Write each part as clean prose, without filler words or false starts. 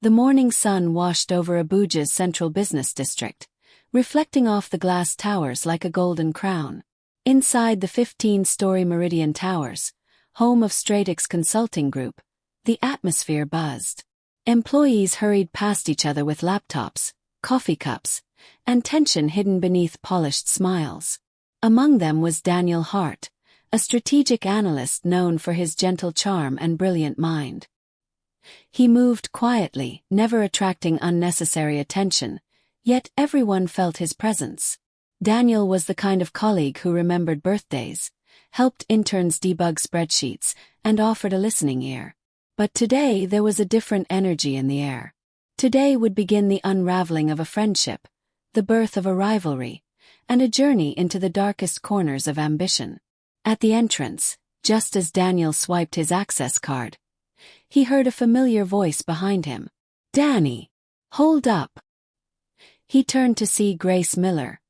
The morning sun washed over Abuja's central business district, reflecting off the glass towers like a golden crown. Inside the 15-story Meridian Towers, home of Stratix Consulting Group, the atmosphere buzzed. Employees hurried past each other with laptops, coffee cups, and tension hidden beneath polished smiles. Among them was Daniel Hart, a strategic analyst known for his gentle charm and brilliant mind. He moved quietly, never attracting unnecessary attention, yet everyone felt his presence. Daniel was the kind of colleague who remembered birthdays, helped interns debug spreadsheets, and offered a listening ear. But today there was a different energy in the air. Today would begin the unraveling of a friendship, the birth of a rivalry, and a journey into the darkest corners of ambition. At the entrance, just as Daniel swiped his access card, he heard a familiar voice behind him. "Danny! Hold up!" He turned to see Grace Miller,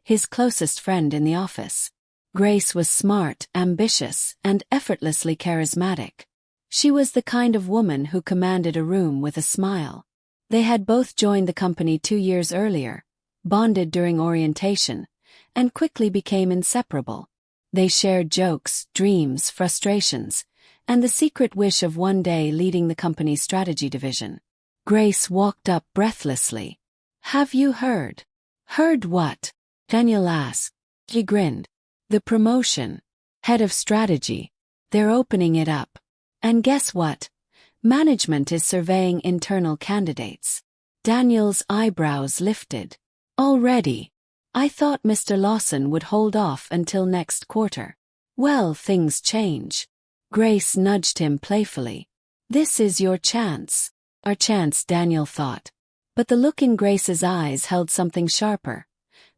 his closest friend in the office. Grace was smart, ambitious, and effortlessly charismatic. She was the kind of woman who commanded a room with a smile. They had both joined the company 2 years earlier, bonded during orientation, and quickly became inseparable. They shared jokes, dreams, frustrations, and the secret wish of one day leading the company's strategy division. Grace walked up breathlessly. "Have you heard?" "Heard what?" Daniel asked. He grinned. "The promotion. Head of strategy. They're opening it up. And guess what? Management is surveying internal candidates." Daniel's eyebrows lifted. "Already? I thought Mr. Lawson would hold off until next quarter." "Well, things change." Grace nudged him playfully. "This is your chance." "Our chance," Daniel thought. But the look in Grace's eyes held something sharper.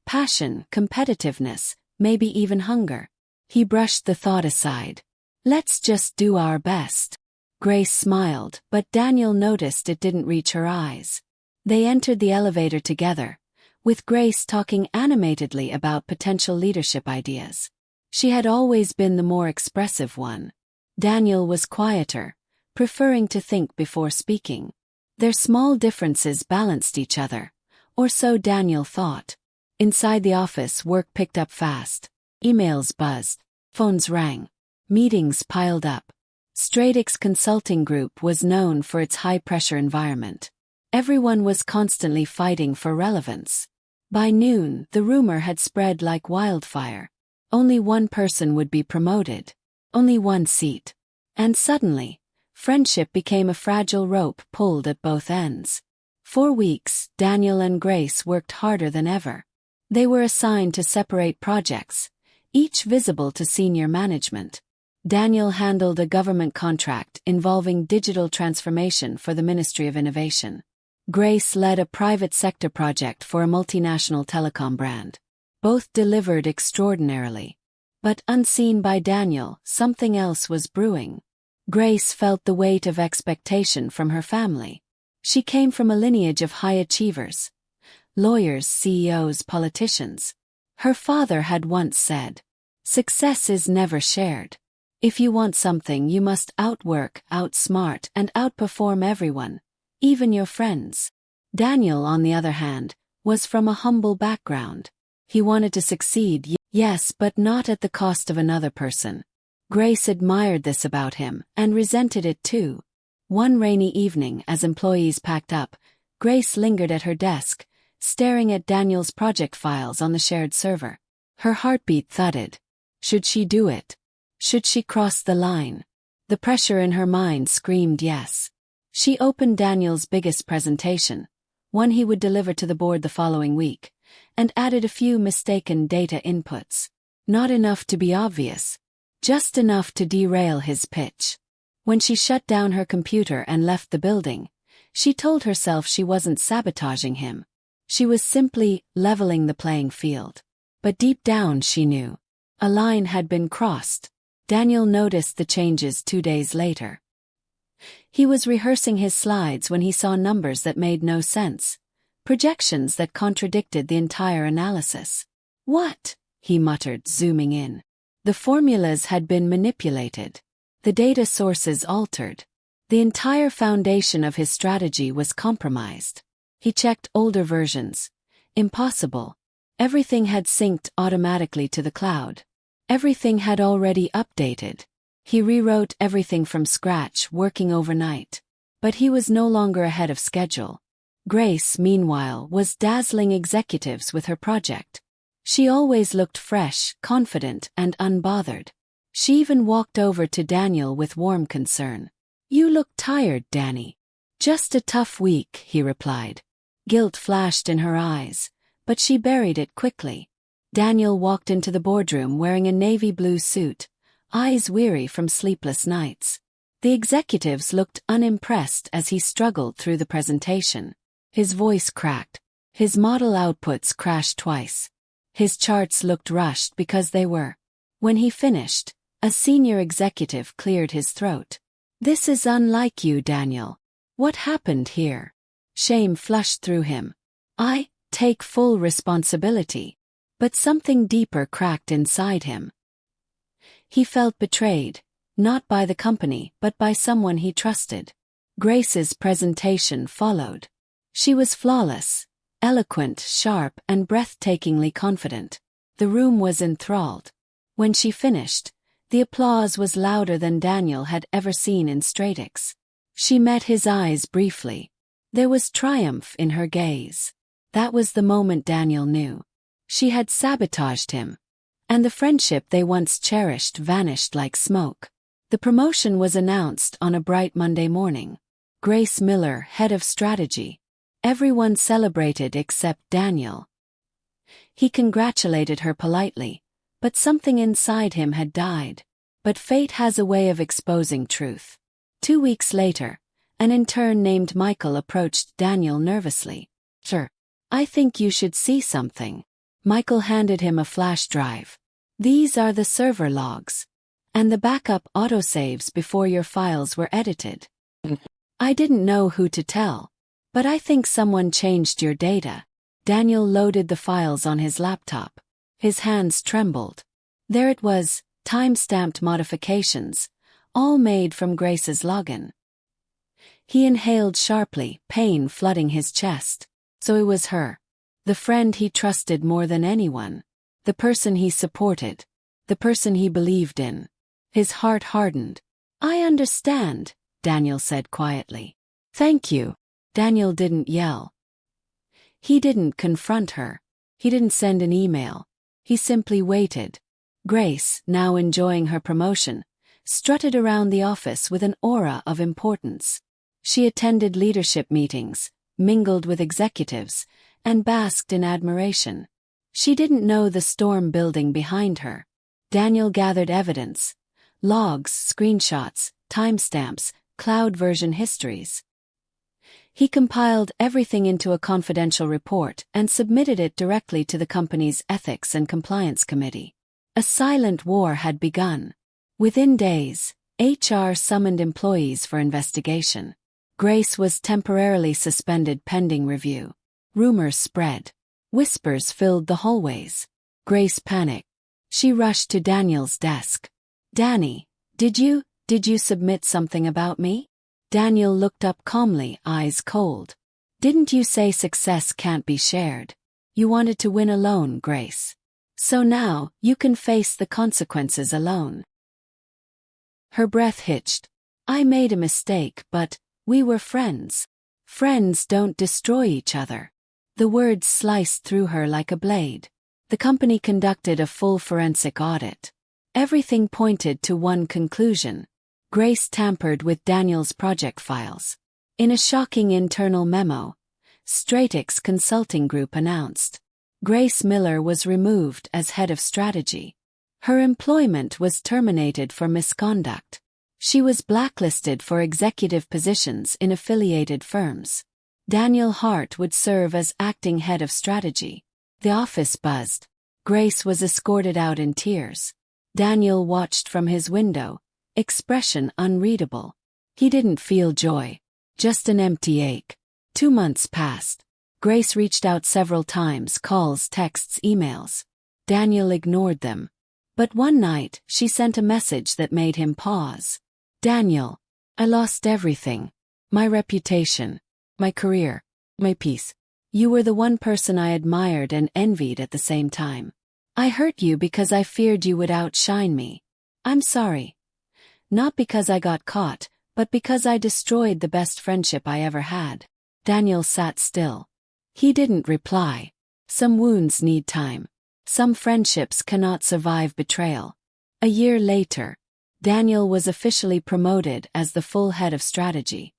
Passion, competitiveness, maybe even hunger. He brushed the thought aside. "Let's just do our best." Grace smiled, but Daniel noticed it didn't reach her eyes. They entered the elevator together, with Grace talking animatedly about potential leadership ideas. She had always been the more expressive one. Daniel was quieter, preferring to think before speaking. Their small differences balanced each other, or so Daniel thought. Inside the office, work picked up fast. Emails buzzed. Phones rang. Meetings piled up. Stratix Consulting Group was known for its high-pressure environment. Everyone was constantly fighting for relevance. By noon, the rumor had spread like wildfire. Only one person would be promoted. Only one seat. And suddenly, friendship became a fragile rope pulled at both ends. For weeks, Daniel and Grace worked harder than ever. They were assigned to separate projects, each visible to senior management. Daniel handled a government contract involving digital transformation for the Ministry of Innovation. Grace led a private sector project for a multinational telecom brand. Both delivered extraordinarily. But unseen by Daniel, something else was brewing. Grace felt the weight of expectation from her family. She came from a lineage of high achievers. Lawyers, CEOs, politicians. Her father had once said, "Success is never shared. If you want something, you must outwork, outsmart, and outperform everyone, even your friends." Daniel, on the other hand, was from a humble background. He wanted to succeed, yes, but not at the cost of another person. Grace admired this about him, and resented it too. One rainy evening, as employees packed up, Grace lingered at her desk, staring at Daniel's project files on the shared server. Her heartbeat thudded. Should she do it? Should she cross the line? The pressure in her mind screamed yes. She opened Daniel's biggest presentation, one he would deliver to the board the following week, and added a few mistaken data inputs. Not enough to be obvious, just enough to derail his pitch. When she shut down her computer and left the building, she told herself she wasn't sabotaging him. She was simply leveling the playing field. But deep down she knew. A line had been crossed. Daniel noticed the changes 2 days later. He was rehearsing his slides when he saw numbers that made no sense, projections that contradicted the entire analysis. "What?" he muttered, zooming in. The formulas had been manipulated. The data sources altered. The entire foundation of his strategy was compromised. He checked older versions. Impossible. Everything had synced automatically to the cloud. Everything had already updated. He rewrote everything from scratch, working overnight. But he was no longer ahead of schedule. Grace, meanwhile, was dazzling executives with her project. She always looked fresh, confident, and unbothered. She even walked over to Daniel with warm concern. "You look tired, Danny." "Just a tough week," he replied. Guilt flashed in her eyes, but she buried it quickly. Daniel walked into the boardroom wearing a navy blue suit, eyes weary from sleepless nights. The executives looked unimpressed as he struggled through the presentation. His voice cracked. His model outputs crashed twice. His charts looked rushed because they were. When he finished, a senior executive cleared his throat. "This is unlike you, Daniel. What happened here?" Shame flushed through him. "I take full responsibility." But something deeper cracked inside him. He felt betrayed, not by the company but by someone he trusted. Grace's presentation followed. She was flawless, eloquent, sharp, and breathtakingly confident. The room was enthralled. When she finished, the applause was louder than Daniel had ever seen in Stratix. She met his eyes briefly. There was triumph in her gaze. That was the moment Daniel knew. She had sabotaged him. And the friendship they once cherished vanished like smoke. The promotion was announced on a bright Monday morning. Grace Miller, head of strategy. Everyone celebrated except Daniel. He congratulated her politely, but something inside him had died. But fate has a way of exposing truth. 2 weeks later, an intern named Michael approached Daniel nervously. "Sir, I think you should see something." Michael handed him a flash drive. "These are the server logs. And the backup autosaves before your files were edited. I didn't know who to tell. But I think someone changed your data." Daniel loaded the files on his laptop. His hands trembled. There it was, time-stamped modifications, all made from Grace's login. He inhaled sharply, pain flooding his chest. So it was her. The friend he trusted more than anyone. The person he supported. The person he believed in. His heart hardened. "I understand," Daniel said quietly. "Thank you." Daniel didn't yell. He didn't confront her. He didn't send an email. He simply waited. Grace, now enjoying her promotion, strutted around the office with an aura of importance. She attended leadership meetings, mingled with executives, and basked in admiration. She didn't know the storm building behind her. Daniel gathered evidence. Logs, screenshots, timestamps, cloud version histories. He compiled everything into a confidential report and submitted it directly to the company's Ethics and Compliance Committee. A silent war had begun. Within days, HR summoned employees for investigation. Grace was temporarily suspended pending review. Rumors spread. Whispers filled the hallways. Grace panicked. She rushed to Daniel's desk. "Danny, did you submit something about me?" Daniel looked up calmly, eyes cold. "Didn't you say success can't be shared? You wanted to win alone, Grace. So now, you can face the consequences alone." Her breath hitched. "I made a mistake, but we were friends. Friends don't destroy each other." The words sliced through her like a blade. The company conducted a full forensic audit. Everything pointed to one conclusion. Grace tampered with Daniel's project files. In a shocking internal memo, Stratix Consulting Group announced, Grace Miller was removed as head of strategy. Her employment was terminated for misconduct. She was blacklisted for executive positions in affiliated firms. Daniel Hart would serve as acting head of strategy. The office buzzed. Grace was escorted out in tears. Daniel watched from his window, expression unreadable. He didn't feel joy, just an empty ache. 2 months passed. Grace reached out several times, calls, texts, emails. Daniel ignored them. But one night, she sent a message that made him pause. "Daniel, I lost everything. My reputation, my career, my peace. You were the one person I admired and envied at the same time. I hurt you because I feared you would outshine me. I'm sorry. Not because I got caught, but because I destroyed the best friendship I ever had." Daniel sat still. He didn't reply. Some wounds need time. Some friendships cannot survive betrayal. A year later, Daniel was officially promoted as the full head of strategy.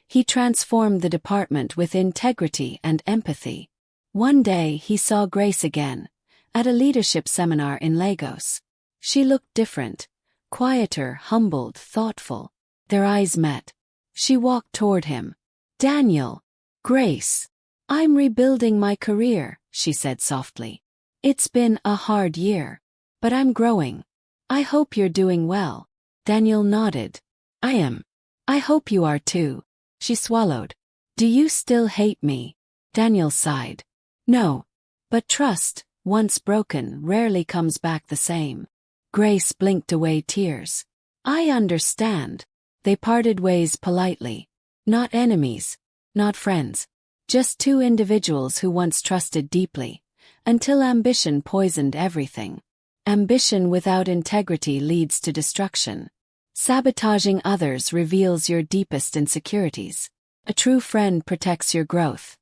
He transformed the department with integrity and empathy. One day he saw Grace again, at a leadership seminar in Lagos. She looked different, quieter, humbled, thoughtful. Their eyes met. She walked toward him. "Daniel, Grace, I'm rebuilding my career," she said softly. "It's been a hard year. But I'm growing. I hope you're doing well." Daniel nodded. "I am. I hope you are too." She swallowed. "Do you still hate me?" Daniel sighed. "No. But trust, once broken, rarely comes back the same." Grace blinked away tears. "I understand." They parted ways politely. Not enemies. Not friends. Just two individuals who once trusted deeply, until ambition poisoned everything. Ambition without integrity leads to destruction. Sabotaging others reveals your deepest insecurities. A true friend protects your growth,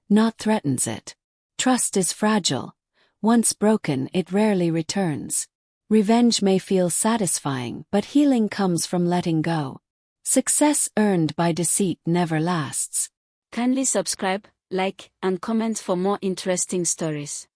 not threatens it. Trust is fragile. Once broken, it rarely returns. Revenge may feel satisfying, but healing comes from letting go. Success earned by deceit never lasts. Kindly subscribe, like, and comment for more interesting stories.